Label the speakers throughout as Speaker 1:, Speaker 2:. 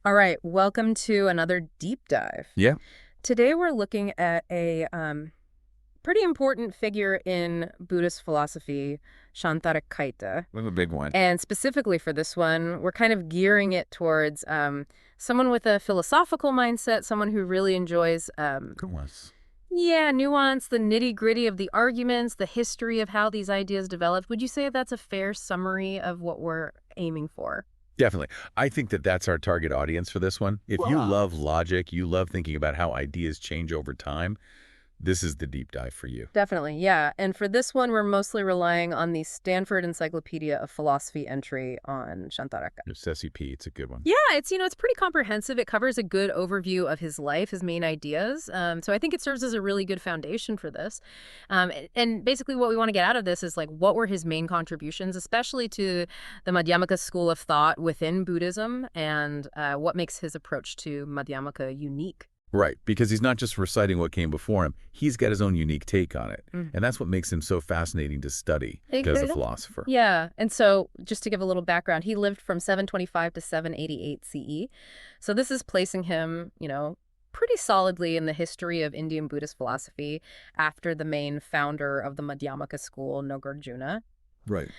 Speaker 1: All right, welcome to another deep dive.
Speaker 2: Yeah.
Speaker 1: Today we're looking at a pretty important figure in Buddhist philosophy, Śāntarakṣita.
Speaker 2: We have a big one.
Speaker 1: And specifically for this one, we're kind of gearing it towards someone with a philosophical mindset, someone who really enjoys,
Speaker 2: Good ones.
Speaker 1: yeah, nuance, the nitty-gritty of the arguments, the history of how these ideas developed. Would you say that's a fair summary of what we're aiming for?
Speaker 2: Definitely. I think that that's our target audience for this one. If you
Speaker 1: Wow.
Speaker 2: love logic, you love thinking about how ideas change over time, this is the deep dive for you.
Speaker 1: Definitely, yeah. And for this one, we're mostly relying on the Stanford Encyclopedia of Philosophy entry on Śāntaraka.
Speaker 2: It's SEP. It's a good one.
Speaker 1: Yeah, it's pretty comprehensive. It covers a good overview of his life, his main ideas. So I think it serves as a really good foundation for this. And basically what we want to get out of this is like, what were his main contributions, especially to the Madhyamaka school of thought within Buddhism, and what makes his approach to Madhyamaka unique.
Speaker 2: Right, because he's not just reciting what came before him. He's got his own unique take on it. And that's what makes him so fascinating to study as a philosopher.
Speaker 1: Yeah. And so just to give a little background, he lived from 725 to 788 CE. So this is placing him, pretty solidly in the history of Indian Buddhist philosophy after the main founder of the Madhyamaka school, Nagarjuna.
Speaker 2: Right.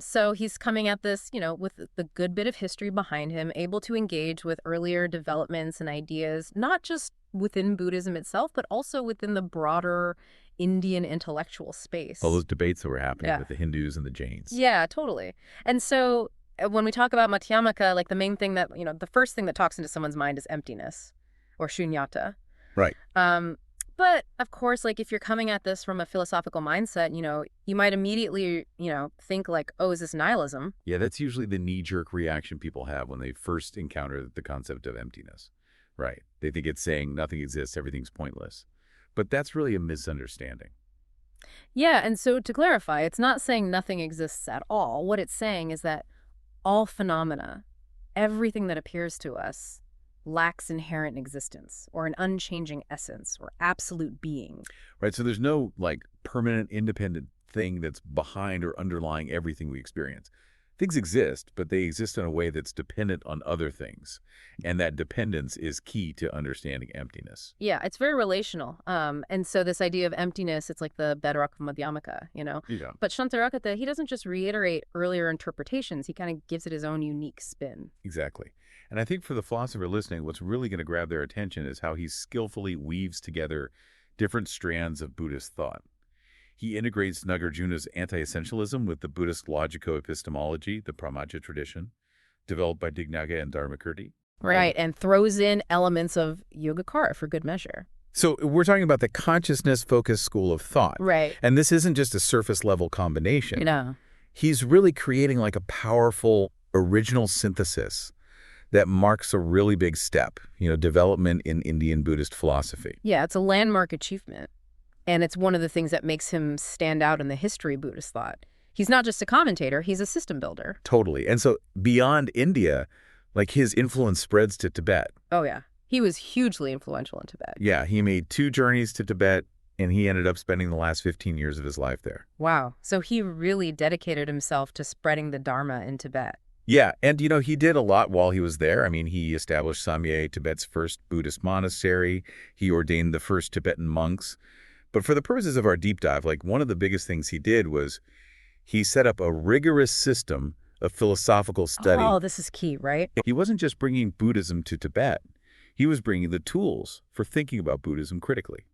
Speaker 1: So he's coming at this, with the good bit of history behind him, able to engage with earlier developments and ideas, not just within Buddhism itself, but also within the broader Indian intellectual space.
Speaker 2: All those debates that were happening
Speaker 1: Yeah.
Speaker 2: with the Hindus and the Jains.
Speaker 1: Yeah, totally. And so when we talk about Madhyamaka, like the main thing that, the first thing that talks into someone's mind is emptiness or shunyata.
Speaker 2: Right.
Speaker 1: But of course, like if you're coming at this from a philosophical mindset, you might immediately, think like, oh, is this nihilism?
Speaker 2: Yeah, that's usually the knee-jerk reaction people have when they first encounter the concept of emptiness. Right. They think it's saying nothing exists, everything's pointless. But that's really a misunderstanding.
Speaker 1: Yeah. And so to clarify, it's not saying nothing exists at all. What it's saying is that all phenomena, everything that appears to us, lacks inherent existence or an unchanging essence or absolute being.
Speaker 2: Right, so there's no, permanent, independent thing that's behind or underlying everything we experience. Things exist, but they exist in a way that's dependent on other things. And that dependence is key to understanding emptiness.
Speaker 1: Yeah, it's very relational. And so this idea of emptiness, it's like the bedrock of Madhyamaka,
Speaker 2: Yeah.
Speaker 1: But Śāntarakṣita, he doesn't just reiterate earlier interpretations, he kind of gives it his own unique spin.
Speaker 2: Exactly. And I think for the philosopher listening, what's really going to grab their attention is how he skillfully weaves together different strands of Buddhist thought. He integrates Nagarjuna's anti-essentialism with the Buddhist logico-epistemology, the Pramajja tradition, developed by Dignaga and Dharmakirti.
Speaker 1: Right, and throws in elements of Yogacara for good measure.
Speaker 2: So we're talking about the consciousness-focused school of thought.
Speaker 1: Right.
Speaker 2: And this isn't just a surface-level combination.
Speaker 1: No.
Speaker 2: He's really creating like a powerful original synthesis that marks a really big step, development in Indian Buddhist philosophy.
Speaker 1: Yeah, it's a landmark achievement. And it's one of the things that makes him stand out in the history of Buddhist thought. He's not just a commentator, he's a system builder.
Speaker 2: Totally. And so beyond India, his influence spreads to Tibet.
Speaker 1: Oh, yeah. He was hugely influential in Tibet.
Speaker 2: Yeah, he made 2 journeys to Tibet, and he ended up spending the last 15 years of his life there.
Speaker 1: Wow. So he really dedicated himself to spreading the Dharma in Tibet.
Speaker 2: Yeah, and he did a lot while he was there. I mean, he established Samye, Tibet's first Buddhist monastery. He ordained the first Tibetan monks. But for the purposes of our deep dive, one of the biggest things he did was he set up a rigorous system of philosophical study.
Speaker 1: Oh, this is key, right?
Speaker 2: He wasn't just bringing Buddhism to Tibet. He was bringing the tools for thinking about Buddhism critically.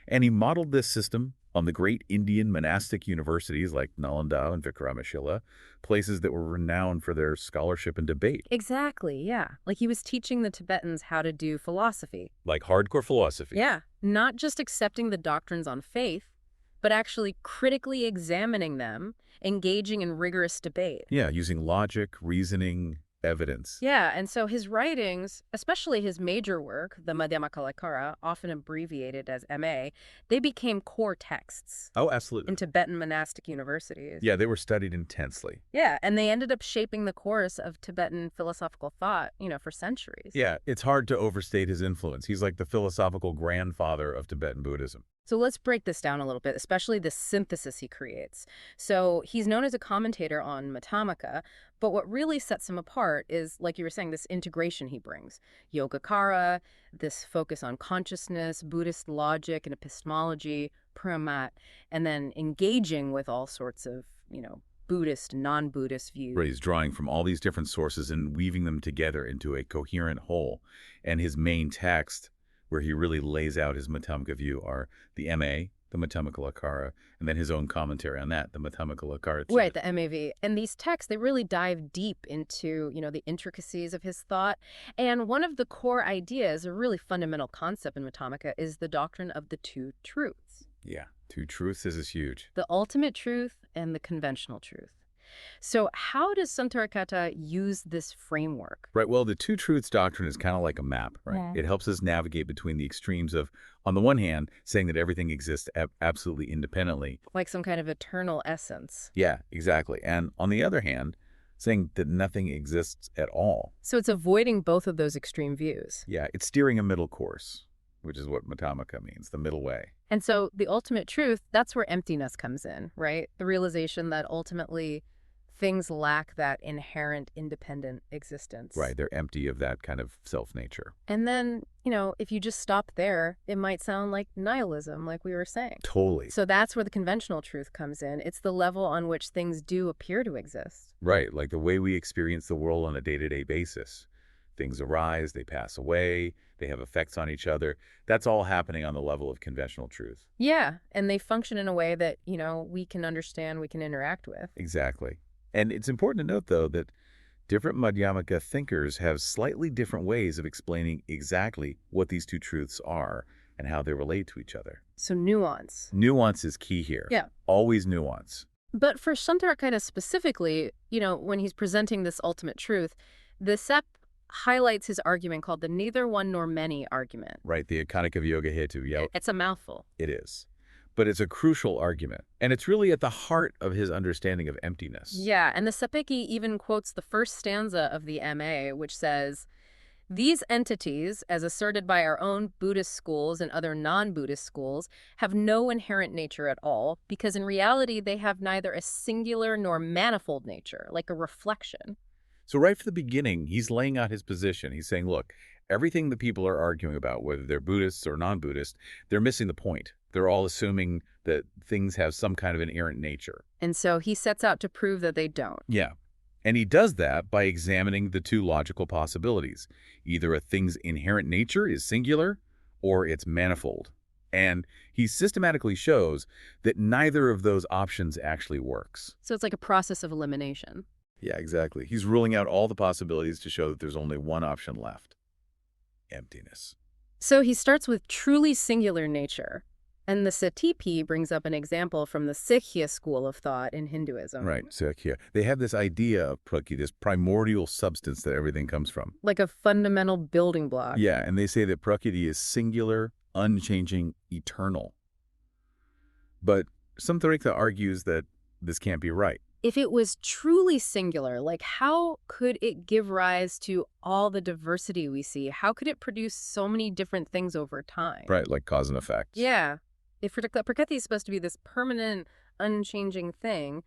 Speaker 2: And he modeled this system on the great Indian monastic universities like Nalanda and Vikramashila, places that were renowned for their scholarship and debate.
Speaker 1: Exactly, yeah. Like he was teaching the Tibetans how to do philosophy.
Speaker 2: Like hardcore philosophy.
Speaker 1: Yeah, not just accepting the doctrines on faith, but actually critically examining them, engaging in rigorous debate.
Speaker 2: Yeah, using logic, reasoning, evidence.
Speaker 1: Yeah, and so his writings, especially his major work, the Madhyamaka, often abbreviated as MA, they became core texts
Speaker 2: Oh, absolutely.
Speaker 1: in Tibetan monastic universities.
Speaker 2: Yeah, they were studied intensely.
Speaker 1: Yeah, and they ended up shaping the course of Tibetan philosophical thought, for centuries.
Speaker 2: Yeah, it's hard to overstate his influence. He's like the philosophical grandfather of Tibetan Buddhism.
Speaker 1: So let's break this down a little bit, especially the synthesis he creates. So he's known as a commentator on Madhyamaka, but what really sets him apart is, like you were saying, this integration he brings. Yogacara, this focus on consciousness, Buddhist logic and epistemology, Puramat, and then engaging with all sorts of, Buddhist, non-Buddhist views.
Speaker 2: Right, he's drawing from all these different sources and weaving them together into a coherent whole. And his main text, where he really lays out his Madhyamaka view, are the MA, the Madhyamaka, and then his own commentary on that, the Madhyamaka.
Speaker 1: Right, the MAV. And these texts, they really dive deep into, the intricacies of his thought. And one of the core ideas, a really fundamental concept in Madhyamaka, is the doctrine of the two truths.
Speaker 2: Yeah, two truths. This is huge.
Speaker 1: The ultimate truth and the conventional truth. So how does Śāntarakṣita use this framework?
Speaker 2: Right, well, the two truths doctrine is kind of like a map, right?
Speaker 1: Yeah.
Speaker 2: It helps us navigate between the extremes of, on the one hand, saying that everything exists absolutely independently.
Speaker 1: Like some kind of eternal essence.
Speaker 2: Yeah, exactly. And on the other hand, saying that nothing exists at all.
Speaker 1: So it's avoiding both of those extreme views.
Speaker 2: Yeah, it's steering a middle course, which is what Madhyamaka means, the middle way.
Speaker 1: And so the ultimate truth, that's where emptiness comes in, right? The realization that ultimately things lack that inherent independent existence.
Speaker 2: Right, they're empty of that kind of self-nature.
Speaker 1: And then, if you just stop there, it might sound like nihilism, like we were saying.
Speaker 2: Totally.
Speaker 1: So that's where the conventional truth comes in. It's the level on which things do appear to exist.
Speaker 2: Right, like the way we experience the world on a day-to-day basis. Things arise, they pass away, they have effects on each other. That's all happening on the level of conventional truth.
Speaker 1: Yeah, and they function in a way that, we can understand, we can interact with.
Speaker 2: Exactly. And it's important to note, though, that different Madhyamaka thinkers have slightly different ways of explaining exactly what these two truths are and how they relate to each other.
Speaker 1: So nuance.
Speaker 2: Nuance is key here.
Speaker 1: Yeah.
Speaker 2: Always nuance.
Speaker 1: But for Śāntarakṣita specifically, when he's presenting this ultimate truth, the Sepp highlights his argument called the neither one nor many argument.
Speaker 2: Right, the Ikanika Yoga Hetu. Yeah,
Speaker 1: it's a mouthful.
Speaker 2: it is. But it's a crucial argument, and it's really at the heart of his understanding of emptiness.
Speaker 1: Yeah, and the Seppiki even quotes the first stanza of the MA, which says, "These entities, as asserted by our own Buddhist schools and other non-Buddhist schools, have no inherent nature at all, because in reality they have neither a singular nor manifold nature, like a reflection."
Speaker 2: So right from the beginning, he's laying out his position. He's saying, look, everything that people are arguing about, whether they're Buddhists or non-Buddhist, they're missing the point. They're all assuming that things have some kind of inherent nature.
Speaker 1: And so he sets out to prove that they don't.
Speaker 2: Yeah. And he does that by examining the two logical possibilities. Either a thing's inherent nature is singular or it's manifold. And he systematically shows that neither of those options actually works.
Speaker 1: So it's like a process of elimination.
Speaker 2: Yeah, exactly. He's ruling out all the possibilities to show that there's only one option left. Emptiness.
Speaker 1: So he starts with truly singular nature. And the Satipi brings up an example from the Sikhya school of thought in Hinduism.
Speaker 2: Right, Sikhya. They have this idea of prakriti, this primordial substance that everything comes from.
Speaker 1: Like a fundamental building block.
Speaker 2: Yeah, and they say that prakriti is singular, unchanging, eternal. But Śāntarakṣita argues that this can't be right.
Speaker 1: If it was truly singular, like how could it give rise to all the diversity we see? How could it produce so many different things over time?
Speaker 2: Right, like cause and effect.
Speaker 1: Yeah. If Prakriti is supposed to be this permanent, unchanging thing,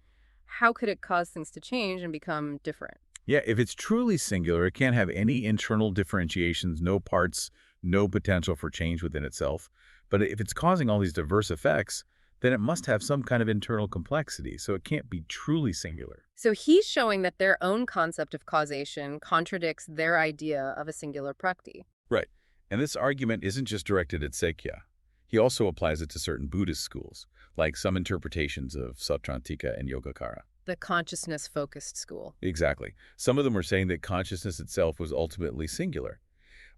Speaker 1: how could it cause things to change and become different?
Speaker 2: Yeah, if it's truly singular, it can't have any internal differentiations, no parts, no potential for change within itself. But if it's causing all these diverse effects, then it must have some kind of internal complexity, so it can't be truly singular.
Speaker 1: So he's showing that their own concept of causation contradicts their idea of a singular prakriti.
Speaker 2: Right. And this argument isn't just directed at Sikhya. He also applies it to certain Buddhist schools, like some interpretations of Sautrantika and Yogacara.
Speaker 1: The consciousness-focused school.
Speaker 2: Exactly. Some of them are saying that consciousness itself was ultimately singular.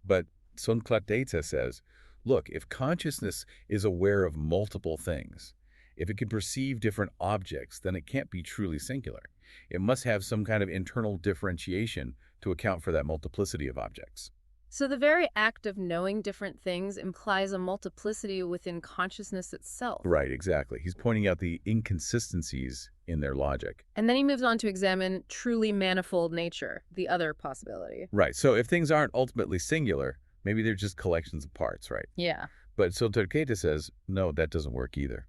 Speaker 2: But Śāntarakṣita says, look, if consciousness is aware of multiple things, if it can perceive different objects, then it can't be truly singular. It must have some kind of internal differentiation to account for that multiplicity of objects.
Speaker 1: So the very act of knowing different things implies a multiplicity within consciousness itself.
Speaker 2: Right, exactly. He's pointing out the inconsistencies in their logic.
Speaker 1: And then he moves on to examine truly manifold nature, the other possibility.
Speaker 2: Right, so if things aren't ultimately singular, maybe they're just collections of parts, right?
Speaker 1: Yeah.
Speaker 2: But Śāntarakṣita says, no, that doesn't work either.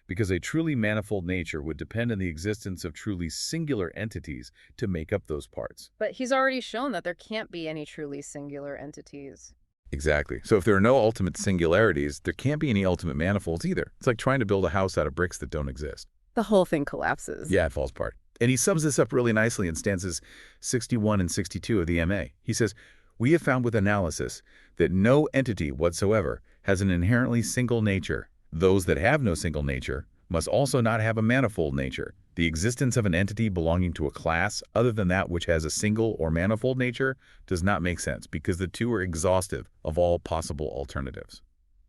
Speaker 2: Because a truly manifold nature would depend on the existence of truly singular entities to make up those parts.
Speaker 1: But he's already shown that there can't be any truly singular entities.
Speaker 2: Exactly. So if there are no ultimate singularities, there can't be any ultimate manifolds either. It's like trying to build a house out of bricks that don't exist.
Speaker 1: The whole thing collapses.
Speaker 2: Yeah, it falls apart. And he sums this up really nicely in stanzas 61 and 62 of the M.A. He says, "We have found with analysis that no entity whatsoever has an inherently single nature. Those that have no single nature must also not have a manifold nature. The existence of an entity belonging to a class other than that which has a single or manifold nature does not make sense because the two are exhaustive of all possible alternatives."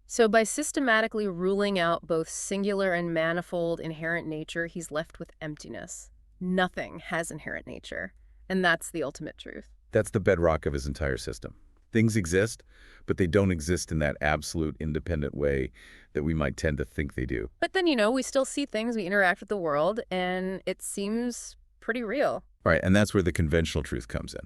Speaker 1: So by systematically ruling out both singular and manifold inherent nature, he's left with emptiness. Nothing has inherent nature. And that's the ultimate truth.
Speaker 2: That's the bedrock of his entire system. Things exist, but they don't exist in that absolute independent way that we might tend to think they do.
Speaker 1: But then, we still see things, we interact with the world, and it seems pretty real.
Speaker 2: Right, and that's where the conventional truth comes in.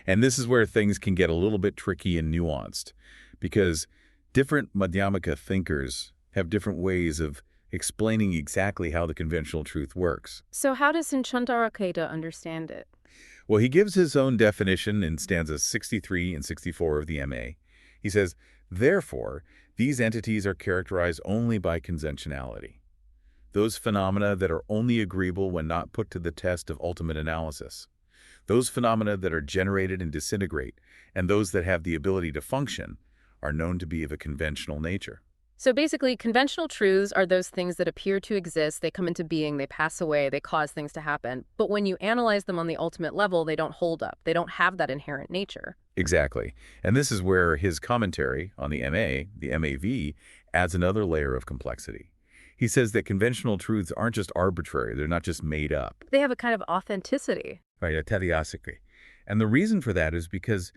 Speaker 2: And this is where things can get a little bit tricky and nuanced, because different Madhyamaka thinkers have different ways of explaining exactly how the conventional truth works.
Speaker 1: So how does Śāntarakṣita understand it?
Speaker 2: Well, he gives his own definition in stanzas 63 and 64 of the M.A. He says, "Therefore, these entities are characterized only by conventionality. Those phenomena that are only agreeable when not put to the test of ultimate analysis. Those phenomena that are generated and disintegrate, and those that have the ability to function, are known to be of a conventional nature."
Speaker 1: So basically, conventional truths are those things that appear to exist, they come into being, they pass away, they cause things to happen. But when you analyze them on the ultimate level, they don't hold up. They don't have that inherent nature.
Speaker 2: Exactly. And this is where his commentary on the M.A., the M.A.V., adds another layer of complexity. He says that conventional truths aren't just arbitrary, they're not just made up.
Speaker 1: They have a kind of authenticity.
Speaker 2: Right, authenticity. And the reason for that is because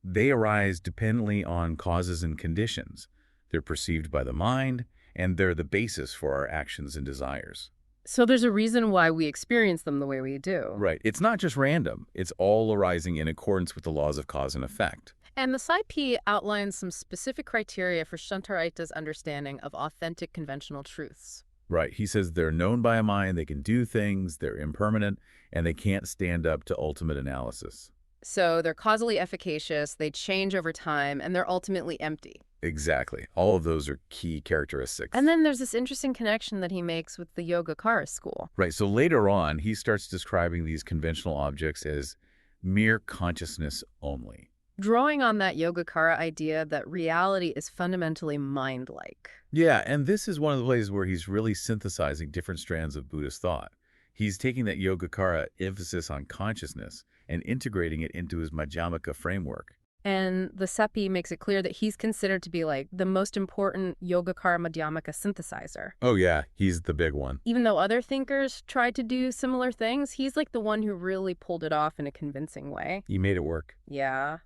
Speaker 2: they arise dependently on causes and conditions. They're perceived by the mind, and they're the basis for our actions and desires.
Speaker 1: So there's a reason why we experience them the way we do.
Speaker 2: Right. It's not just random. It's all arising in accordance with the laws of cause and effect.
Speaker 1: And the Side P outlines some specific criteria for Śāntarakṣita's understanding of authentic conventional truths.
Speaker 2: Right. He says they're known by a mind, they can do things, they're impermanent, and they can't stand up to ultimate analysis.
Speaker 1: So they're causally efficacious, they change over time, and they're ultimately empty.
Speaker 2: Exactly. All of those are key characteristics.
Speaker 1: And then there's this interesting connection that he makes with the Yogacara school.
Speaker 2: Right. So later on, he starts describing these conventional objects as mere consciousness only.
Speaker 1: Drawing on that Yogacara idea that reality is fundamentally mind-like.
Speaker 2: Yeah, and this is one of the places where he's really synthesizing different strands of Buddhist thought. He's taking that Yogacara emphasis on consciousness and integrating it into his Madhyamaka framework.
Speaker 1: And the Seppi makes it clear that he's considered to be like the most important Yogacara Madhyamaka synthesizer.
Speaker 2: Oh yeah, he's the big one.
Speaker 1: Even though other thinkers tried to do similar things, he's like the one who really pulled it off in a convincing way.
Speaker 2: He made it work.
Speaker 1: Yeah.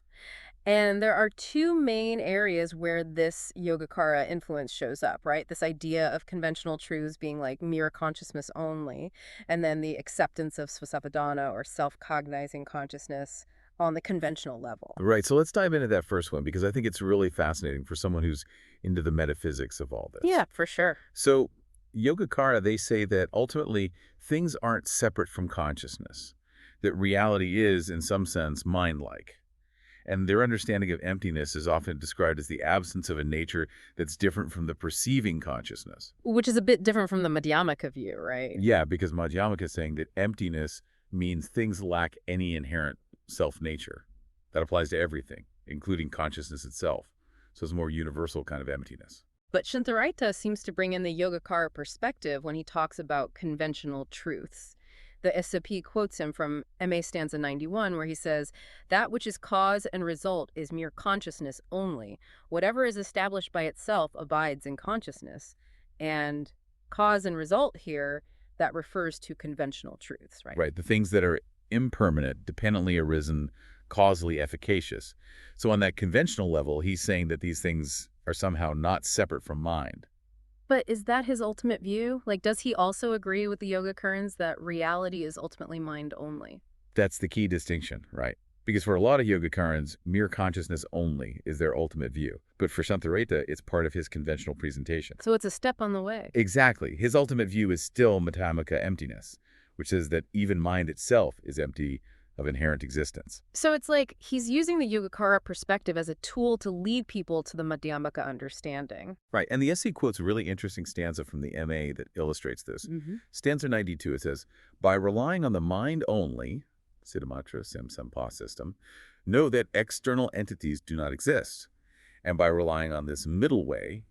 Speaker 1: And there are two main areas where this Yogacara influence shows up, right? This idea of conventional truths being like mere consciousness only, and then the acceptance of svasavadana or self-cognizing consciousness on the conventional level.
Speaker 2: Right, so let's dive into that first one because I think it's really fascinating for someone who's into the metaphysics of all this.
Speaker 1: Yeah, for sure.
Speaker 2: So Yogacara, they say that ultimately things aren't separate from consciousness, that reality is, in some sense, mind-like. And their understanding of emptiness is often described as the absence of a nature that's different from the perceiving consciousness.
Speaker 1: Which is a bit different from the Madhyamaka view, right?
Speaker 2: Yeah, because Madhyamaka is saying that emptiness means things lack any inherent self-nature. That applies to everything, including consciousness itself. So it's a more universal kind of emptiness.
Speaker 1: But Śāntarakṣita seems to bring in the Yogacara perspective when he talks about conventional truths. The SAP quotes him from MA stanza 91, where he says, "That which is cause and result is mere consciousness only. Whatever is established by itself abides in consciousness." And cause and result here, that refers to conventional truths, right?
Speaker 2: Right, the things that are impermanent, dependently arisen, causally efficacious. So on that conventional level, he's saying that these things are somehow not separate from mind.
Speaker 1: But is that his ultimate view? Like, does he also agree with the Yogacarans that reality is ultimately mind only?
Speaker 2: That's the key distinction, right? Because for a lot of Yogacarans, mere consciousness only is their ultimate view. But for Śāntarakṣita, it's part of his conventional presentation.
Speaker 1: So it's a step on the way.
Speaker 2: Exactly. His ultimate view is still Madhyamaka emptiness, which says that even mind itself is empty of inherent existence.
Speaker 1: So it's like he's using the Yogacara perspective as a tool to lead people to the Madhyamaka understanding.
Speaker 2: Right, and the essay quotes a really interesting stanza from the MA that illustrates this. Stanza 92, it says, by relying on the mind only, Siddhamatra Sim Sampa system, know that external entities do not exist. And by relying on this middle way,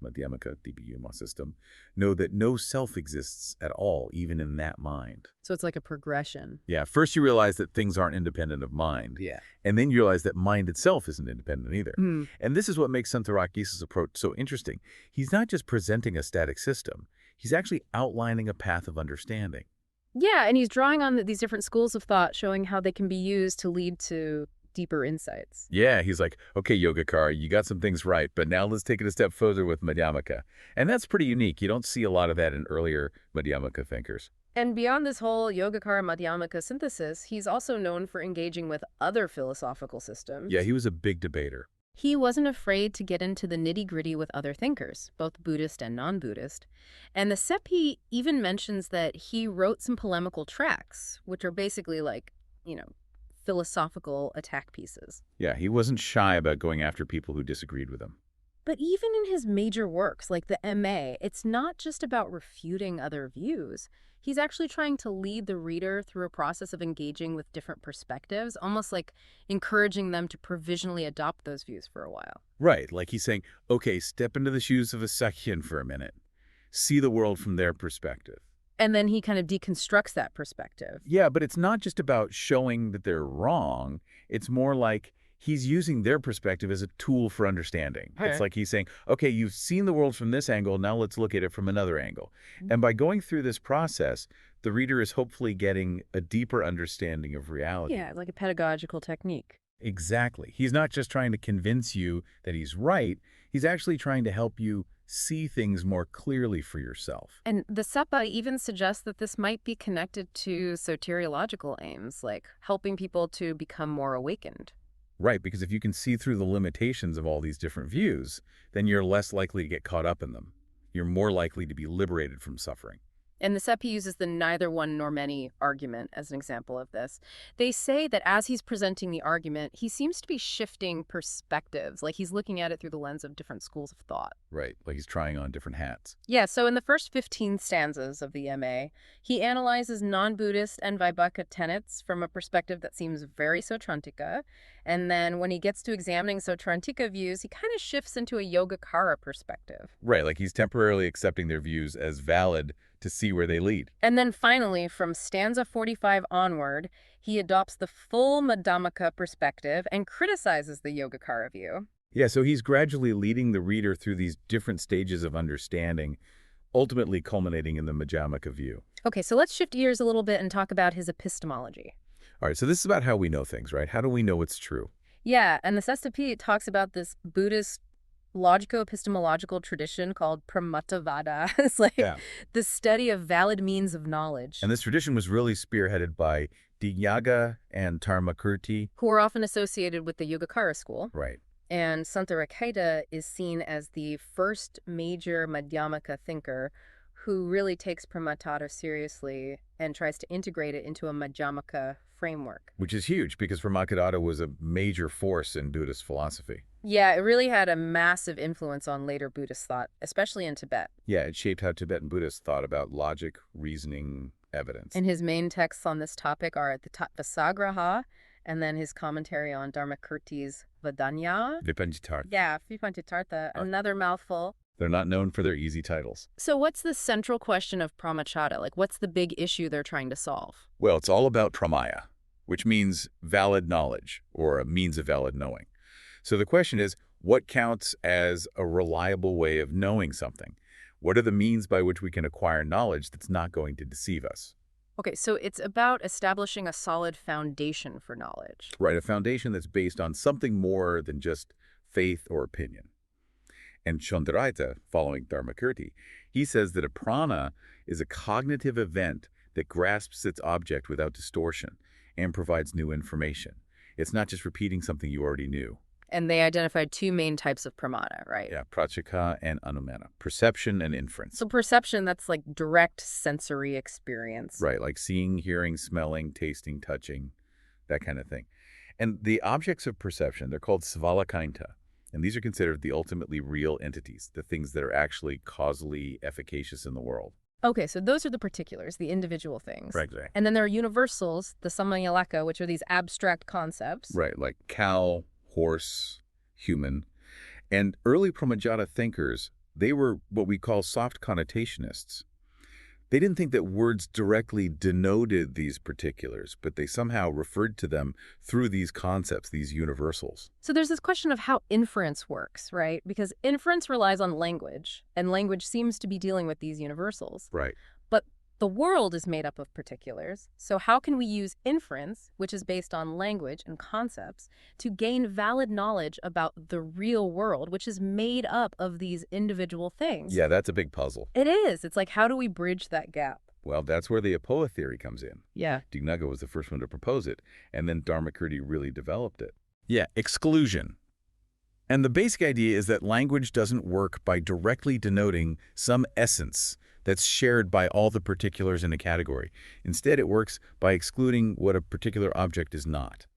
Speaker 2: Madhyamaka Dibiyuma system, know that no self exists at all, even in that mind.
Speaker 1: So it's like a progression.
Speaker 2: Yeah, first you realize that things aren't independent of mind.
Speaker 1: Yeah.
Speaker 2: And then you realize that mind itself isn't independent either.
Speaker 1: Hmm.
Speaker 2: And this is what makes Śāntarakṣita's approach so interesting. He's not just presenting a static system. He's actually outlining a path of understanding.
Speaker 1: Yeah, and he's drawing on these different schools of thought, showing how they can be used to lead to deeper insights.
Speaker 2: Yeah, he's like, okay, Yogacara, you got some things right, but now let's take it a step further with Madhyamaka. And that's pretty unique. You don't see a lot of that in earlier Madhyamaka thinkers.
Speaker 1: And beyond this whole Yogacara Madhyamaka synthesis, he's also known for engaging with other philosophical systems.
Speaker 2: Yeah, he was a big debater.
Speaker 1: He wasn't afraid to get into the nitty-gritty with other thinkers, both Buddhist and non-Buddhist. And the Seppi even mentions that he wrote some polemical tracts, which are basically like, philosophical attack pieces.
Speaker 2: Yeah, he wasn't shy about going after people who disagreed with him.
Speaker 1: But even in his major works, like the MA, it's not just about refuting other views. He's actually trying to lead the reader through a process of engaging with different perspectives, almost like encouraging them to provisionally adopt those views for a while.
Speaker 2: Right, like he's saying, okay, step into the shoes of a Sakyan for a minute. See the world from their perspective.
Speaker 1: And then he kind of deconstructs that perspective.
Speaker 2: Yeah, but it's not just about showing that they're wrong. It's more like he's using their perspective as a tool for understanding.
Speaker 1: Okay.
Speaker 2: It's like he's saying, okay, you've seen the world from this angle, now let's look at it from another angle. And by going through this process, the reader is hopefully getting a deeper understanding of reality.
Speaker 1: Yeah, like a pedagogical technique.
Speaker 2: Exactly. He's not just trying to convince you that he's right. He's actually trying to help you see things more clearly for yourself.
Speaker 1: And the Seppa even suggests that this might be connected to soteriological aims, like helping people to become more awakened.
Speaker 2: Right, because if you can see through the limitations of all these different views, then you're less likely to get caught up in them. You're more likely to be liberated from suffering.
Speaker 1: And the Seppi uses the neither one nor many argument as an example of this. They say that as he's presenting the argument, he seems to be shifting perspectives, like he's looking at it through the lens of different schools of thought.
Speaker 2: Right, like he's trying on different hats.
Speaker 1: Yeah, so in the first 15 stanzas of the MA, he analyzes non-Buddhist and Vaibhaka tenets from a perspective that seems very Sautrantika. And then when he gets to examining Sautrantika views, he kind of shifts into a Yogacara perspective.
Speaker 2: Right, like he's temporarily accepting their views as valid to see where they lead.
Speaker 1: And then finally, from stanza 45 onward, he adopts the full Madhyamaka perspective and criticizes the Yogacara view.
Speaker 2: Yeah, so he's gradually leading the reader through these different stages of understanding, ultimately culminating in the Madhyamaka view.
Speaker 1: Okay, so let's shift gears a little bit and talk about his epistemology.
Speaker 2: All right, so this is about how we know things, right? How do we know it's true?
Speaker 1: Yeah, and the Sestapit talks about this Buddhist logico-epistemological tradition called Pramatavada. It's like the study of valid means of knowledge.
Speaker 2: And this tradition was really spearheaded by Dignaga and Dharmakirti,
Speaker 1: who are often associated with the Yogacara school.
Speaker 2: Right.
Speaker 1: And Śāntarakṣita is seen as the first major Madhyamaka thinker who really takes Pramatara seriously and tries to integrate it into a Madhyamaka framework.
Speaker 2: Which is huge because Brahmacadatta was a major force in Buddhist philosophy.
Speaker 1: Yeah, it really had a massive influence on later Buddhist thought, especially in Tibet.
Speaker 2: Yeah, it shaped how Tibetan Buddhists thought about logic, reasoning, evidence.
Speaker 1: And his main texts on this topic are the Tattvasagraha, and then his commentary on Dharmakirti's Vedanya.
Speaker 2: Vipanchatartha.
Speaker 1: Yeah, Vipanchatartha, another mouthful.
Speaker 2: They're not known for their easy titles.
Speaker 1: So what's the central question of pramacchata? Like, what's the big issue they're trying to solve?
Speaker 2: Well, it's all about pramaya, which means valid knowledge or a means of valid knowing. So the question is, what counts as a reliable way of knowing something? What are the means by which we can acquire knowledge that's not going to deceive us?
Speaker 1: Okay, so it's about establishing a solid foundation for knowledge.
Speaker 2: Right, a foundation that's based on something more than just faith or opinion. And Śāntarakṣita, following Dharmakirti, he says that a prana is a cognitive event that grasps its object without distortion and provides new information. It's not just repeating something you already knew.
Speaker 1: And they identified two main types of pramana, right?
Speaker 2: Yeah, pratyeka and anumana, perception and inference.
Speaker 1: So perception, that's like direct sensory experience.
Speaker 2: Right, like seeing, hearing, smelling, tasting, touching, that kind of thing. And the objects of perception, they're called svalakainta. And these are considered the ultimately real entities, the things that are actually causally efficacious in the world.
Speaker 1: Okay, so those are the particulars, the individual things.
Speaker 2: Right.
Speaker 1: And then there are universals, the samayalaka, which are these abstract concepts.
Speaker 2: Right, like cow, horse, human. And early Pramajata thinkers, they were what we call soft connotationists. They didn't think that words directly denoted these particulars, but they somehow referred to them through these concepts, these universals.
Speaker 1: So there's this question of how inference works, right? Because inference relies on language, and language seems to be dealing with these universals.
Speaker 2: Right.
Speaker 1: But the world is made up of particulars, so how can we use inference, which is based on language and concepts, to gain valid knowledge about the real world, which is made up of these individual things?
Speaker 2: Yeah, that's a big puzzle.
Speaker 1: It is. It's like, how do we bridge that gap?
Speaker 2: Well, that's where the Apoha theory comes in.
Speaker 1: Yeah.
Speaker 2: Dignaga was the first one to propose it, and then Dharmakirti really developed it. Yeah, exclusion. And the basic idea is that language doesn't work by directly denoting some essence that's shared by all the particulars in a category. Instead, it works by excluding what a particular object is not.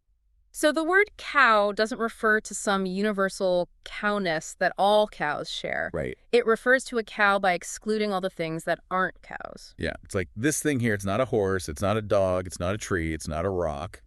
Speaker 1: So the word cow doesn't refer to some universal cowness that all cows share.
Speaker 2: Right.
Speaker 1: It refers to a cow by excluding all the things that aren't cows.
Speaker 2: Yeah, it's like this thing here, it's not a horse, it's not a dog, it's not a tree, it's not a rock.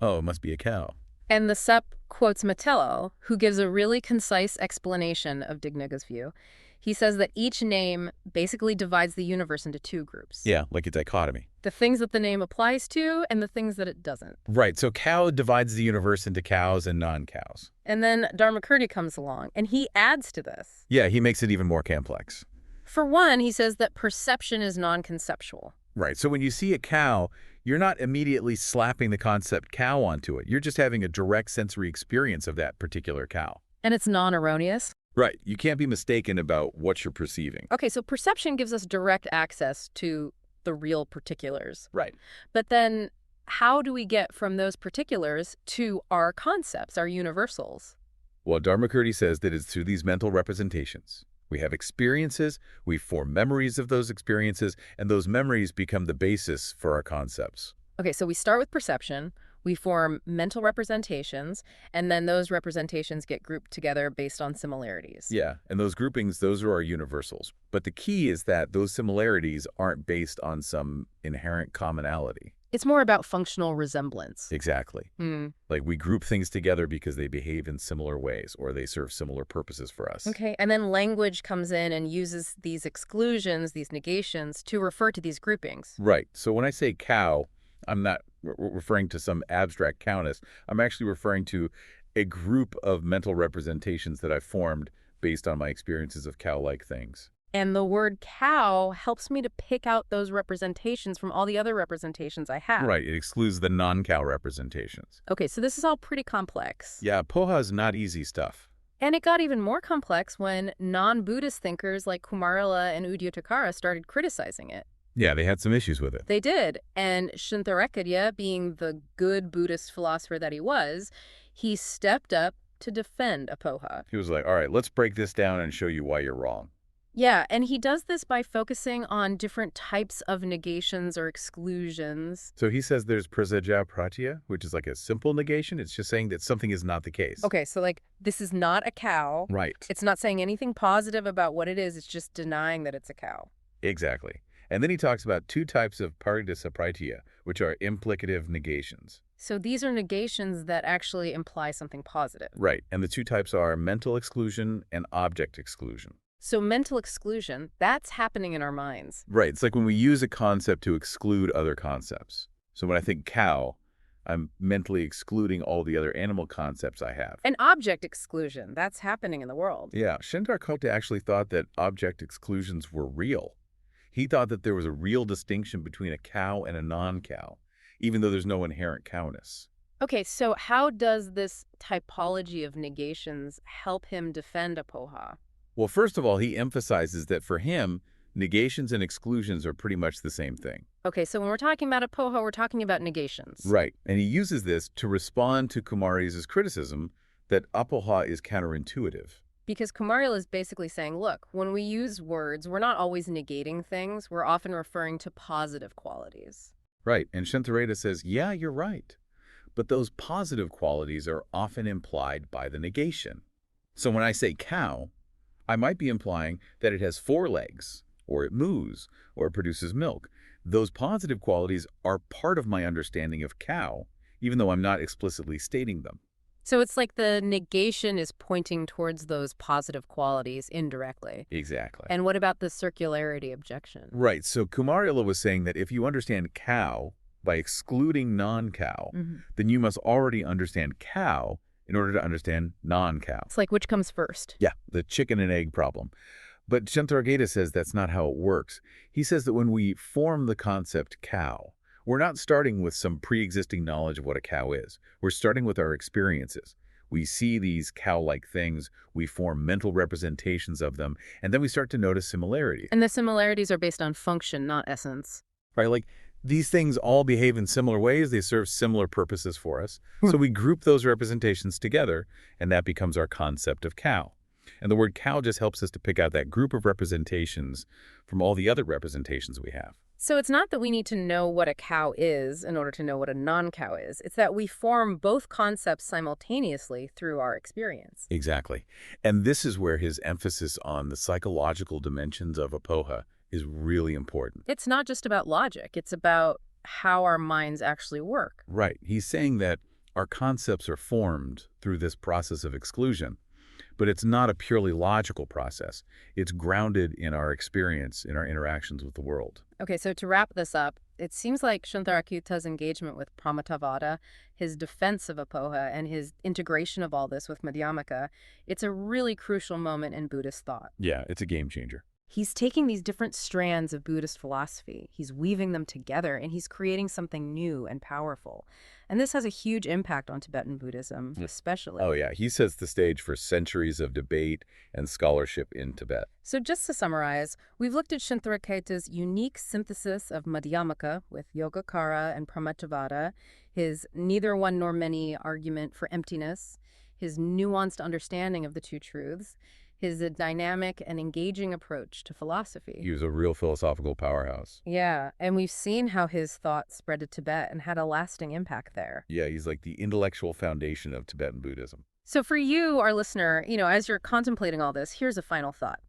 Speaker 2: Oh, it must be a cow.
Speaker 1: And the Sepp quotes Matello, who gives a really concise explanation of Dignaga's view. He says that each name basically divides the universe into two groups.
Speaker 2: Yeah, like a dichotomy.
Speaker 1: The things that the name applies to and the things that it doesn't.
Speaker 2: Right, so cow divides the universe into cows and non-cows.
Speaker 1: And then Dharmakirti comes along, and he adds to this.
Speaker 2: Yeah, he makes it even more complex.
Speaker 1: For one, he says that perception is non-conceptual.
Speaker 2: Right, so when you see a cow, you're not immediately slapping the concept cow onto it. You're just having a direct sensory experience of that particular cow.
Speaker 1: And it's non-erroneous.
Speaker 2: Right. You can't be mistaken about what you're perceiving.
Speaker 1: Okay, so perception gives us direct access to the real particulars.
Speaker 2: Right.
Speaker 1: But then how do we get from those particulars to our concepts, our universals?
Speaker 2: Well, Dharmakirti says that it's through these mental representations. We have experiences, we form memories of those experiences, and those memories become the basis for our concepts.
Speaker 1: Okay, so we start with perception. We form mental representations, and then those representations get grouped together based on similarities.
Speaker 2: Yeah, and those groupings, those are our universals. But the key is that those similarities aren't based on some inherent commonality.
Speaker 1: It's more about functional resemblance.
Speaker 2: Exactly. Like we group things together because they behave in similar ways or they serve similar purposes for us.
Speaker 1: Okay, and then language comes in and uses these exclusions, these negations, to refer to these groupings.
Speaker 2: Right. So when I say cow, I'm not referring to some abstract cowness. I'm actually referring to a group of mental representations that I've formed based on my experiences of cow-like things.
Speaker 1: And the word cow helps me to pick out those representations from all the other representations I have.
Speaker 2: Right. It excludes the non-cow representations.
Speaker 1: Okay, so this is all pretty complex.
Speaker 2: Yeah, Poha is not easy stuff.
Speaker 1: And it got even more complex when non-Buddhist thinkers like Kumarila and Udyotakara started criticizing it.
Speaker 2: Yeah, they had some issues with it.
Speaker 1: They did. And Śāntarakṣita, being the good Buddhist philosopher that he was, he stepped up to defend Apoha.
Speaker 2: He was like, all right, let's break this down and show you why you're wrong.
Speaker 1: Yeah, and he does this by focusing on different types of negations or exclusions.
Speaker 2: So he says there's prasaja pratya, which is like a simple negation. It's just saying that something is not the case.
Speaker 1: Okay, so like this is not a cow.
Speaker 2: Right.
Speaker 1: It's not saying anything positive about what it is. It's just denying that it's a cow.
Speaker 2: Exactly. And then he talks about two types of paridisa pratya, which are implicative negations.
Speaker 1: So these are negations that actually imply something positive.
Speaker 2: Right. And the two types are mental exclusion and object exclusion.
Speaker 1: So mental exclusion, that's happening in our minds.
Speaker 2: Right. It's like when we use a concept to exclude other concepts. So when I think cow, I'm mentally excluding all the other animal concepts I have.
Speaker 1: And object exclusion, that's happening in the world.
Speaker 2: Yeah. Śāntarakṣita actually thought that object exclusions were real. He thought that there was a real distinction between a cow and a non-cow, even though there's no inherent cowness.
Speaker 1: Okay, so how does this typology of negations help him defend Apoha?
Speaker 2: Well, first of all, he emphasizes that for him, Negations and exclusions are pretty much the same thing.
Speaker 1: Okay, so when we're talking about apoha, we're talking about negations.
Speaker 2: Right. And he uses this to respond to Kumari's criticism that apoha is counterintuitive.
Speaker 1: Because Kumariel is basically saying, look, when we use words, we're not always negating things. We're often referring to positive qualities.
Speaker 2: Right. And Śāntarakṣita says, yeah, you're right. But those positive qualities are often implied by the negation. So when I say cow, I might be implying that it has 4 legs, or it moos, or it produces milk. Those positive qualities are part of my understanding of cow, even though I'm not explicitly stating them.
Speaker 1: So it's like the negation is pointing towards those positive qualities indirectly.
Speaker 2: Exactly.
Speaker 1: And what about the circularity objection?
Speaker 2: Right. So Kumarila was saying that if you understand cow by excluding non-cow, then you must already understand cow in order to understand non-cow.
Speaker 1: It's like which comes first?
Speaker 2: Yeah, the chicken and egg problem. But Śāntarakṣita says that's not how it works. He says that when we form the concept cow, we're not starting with some pre-existing knowledge of what a cow is. We're starting with our experiences. We see these cow-like things, we form mental representations of them, and then we start to notice similarities.
Speaker 1: And the similarities are based on function, not essence.
Speaker 2: Right? Like, these things all behave in similar ways. They serve similar purposes for us. So we group those representations together, and that becomes our concept of cow. And the word cow just helps us to pick out that group of representations from all the other representations we have.
Speaker 1: So it's not that we need to know what a cow is in order to know what a non-cow is. It's that we form both concepts simultaneously through our experience.
Speaker 2: Exactly. And this is where his emphasis on the psychological dimensions of apoha is really important.
Speaker 1: It's not just about logic. It's about how our minds actually work.
Speaker 2: Right. He's saying that our concepts are formed through this process of exclusion, but it's not a purely logical process. It's grounded in our experience, in our interactions with the world.
Speaker 1: Okay, so to wrap this up, it seems like Śāntarakṣita's engagement with Pramatavada, his defense of apoha, and his integration of all this with Madhyamaka, it's a really crucial moment in Buddhist thought.
Speaker 2: Yeah, it's a game changer.
Speaker 1: He's taking these different strands of Buddhist philosophy, he's weaving them together, and he's creating something new and powerful. And this has a huge impact on Tibetan Buddhism, especially.
Speaker 2: Oh, yeah. He sets the stage for centuries of debate and scholarship in Tibet.
Speaker 1: So just to summarize, we've looked at Śāntarakṣita's unique synthesis of Madhyamaka with Yogacara and Pramatavada, his neither one nor many argument for emptiness, his nuanced understanding of the two truths, his dynamic and engaging approach to philosophy.
Speaker 2: He was a real philosophical powerhouse.
Speaker 1: Yeah, and we've seen how his thought spread to Tibet and had a lasting impact there.
Speaker 2: Yeah, he's like the intellectual foundation of Tibetan Buddhism.
Speaker 1: So for you, our listener, as you're contemplating all this, here's a final thought.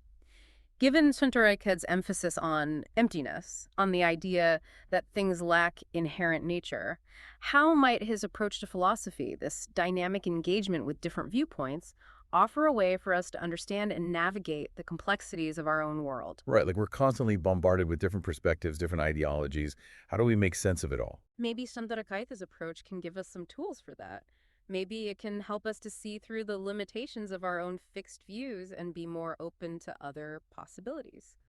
Speaker 1: Given Śāntarakṣita's emphasis on emptiness, on the idea that things lack inherent nature, how might his approach to philosophy, this dynamic engagement with different viewpoints, offer a way for us to understand and navigate the complexities of our own world?
Speaker 2: Right, like we're constantly bombarded with different perspectives, different ideologies. How do we make sense of it all?
Speaker 1: Maybe Śāntarakṣita's approach can give us some tools for that. Maybe it can help us to see through the limitations of our own fixed views and be more open to other possibilities.